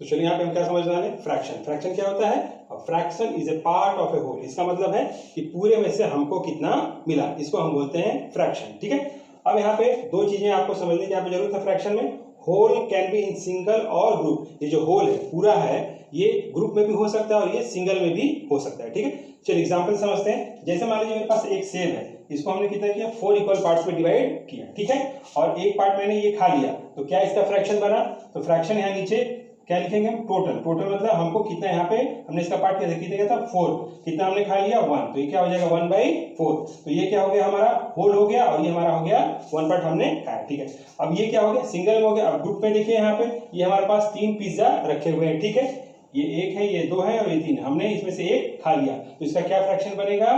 तो चलिए यहाँ पे हम क्या समझना है, फ्रैक्शन। फ्रैक्शन क्या होता है? Fraction is a part of a whole. इसका मतलब है कि पूरे में से हमको कितना मिला, इसको हम बोलते हैं फ्रैक्शन। ठीक है, अब यहाँ पे दो चीजें आपको समझने की यहाँ पे जरूरत है फ्रैक्शन में। Whole can be in single और ग्रुप। ये जो होल है पूरा है, ये ग्रुप में भी हो सकता है और ये सिंगल में भी हो सकता है। ठीक है, चलिए एग्जांपल समझते हैं। जैसे मान लीजिए मेरे पास एक सेब है, इसको हमने कितना किया, 4 इक्वल पार्ट्स में डिवाइड किया। ठीक है, और एक पार्ट मैंने ये खा लिया, तो क्या इसका फ्रैक्शन बना? तो फ्रैक्शन यहाँ नीचे क्या लिखेंगे हम? टोटल। टोटल मतलब हमको कितना, यहाँ पे हमने इसका पार्ट कितना किया था, 4, कितना हमने खा लिया, 1, तो ये क्या हो जाएगा 1/4। तो ये क्या हो गया, हमारा होल हो गया और ये हमारा हो गया 1 पार्ट हमने खाया। ठीक है, अब ये क्या हो गया, सिंगल में हो गया। अब ग्रुप में देखिए यहाँ पे ये हमारे पास 3 पिज्जा रखे हुए हैं। ठीक है, ये 1 है, ये 2 है और ये 3 है, हमने इसमें से एक खा लिया, तो इसका क्या फ्रैक्शन बनेगा,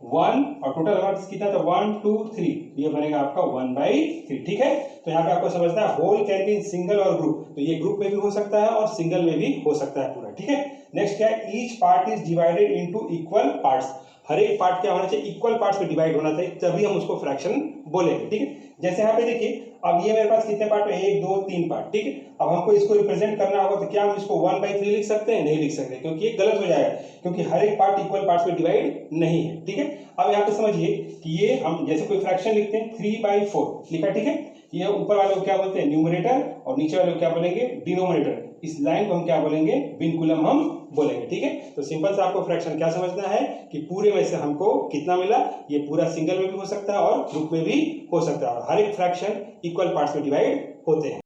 1, और टोटल हमारे पास कितना था, 1 2 3, ये बनेगा आपका 1/3। ठीक है, तो यहाँ पे आपको समझना है whole can be in single और ग्रुप, तो ये ग्रुप में भी हो सकता है और सिंगल में भी हो सकता है पूरा। ठीक है, नेक्स्ट क्या है, each part is divided into equal parts. हर एक पार्ट क्या होना चाहिए, इक्वल पार्ट्स में डिवाइड होना चाहिए, तभी हम उसको फ्रैक्शन बोलेंगे। ठीक है, जैसे यहाँ पे देखिए, अब ये मेरे पास कितने पार्ट है, 1 2 3 पार्ट। ठीक है, अब हमको इसको रिप्रेजेंट करना होगा, तो क्या हम इसको 1/3 लिख सकते हैं? नहीं लिख सकते, क्योंकि ये गलत हो जाएगा, क्योंकि हर एक पार्ट इक्वल पार्ट्स में डिवाइड नहीं है। ठीक है, अब यहाँ पे समझिए कि ये हम जैसे कोई फ्रैक्शन लिखते हैं, 3/4 लिखा। ठीक है, ये ऊपर वाले को क्या बोलते हैं, न्यूमरेटर, और नीचे वाले को क्या बोलेंगे, डिनोमिनेटर। इस लाइन को हम क्या बोलेंगे, विनकुलम हम बोलेंगे। ठीक है, तो सिंपल से आपको फ्रैक्शन क्या समझना है कि पूरे में से हमको कितना मिला, ये पूरा सिंगल में भी हो सकता है और ग्रुप में भी हो सकता है, और हर एक फ्रैक्शन इक्वल पार्ट्स में डिवाइड होते हैं।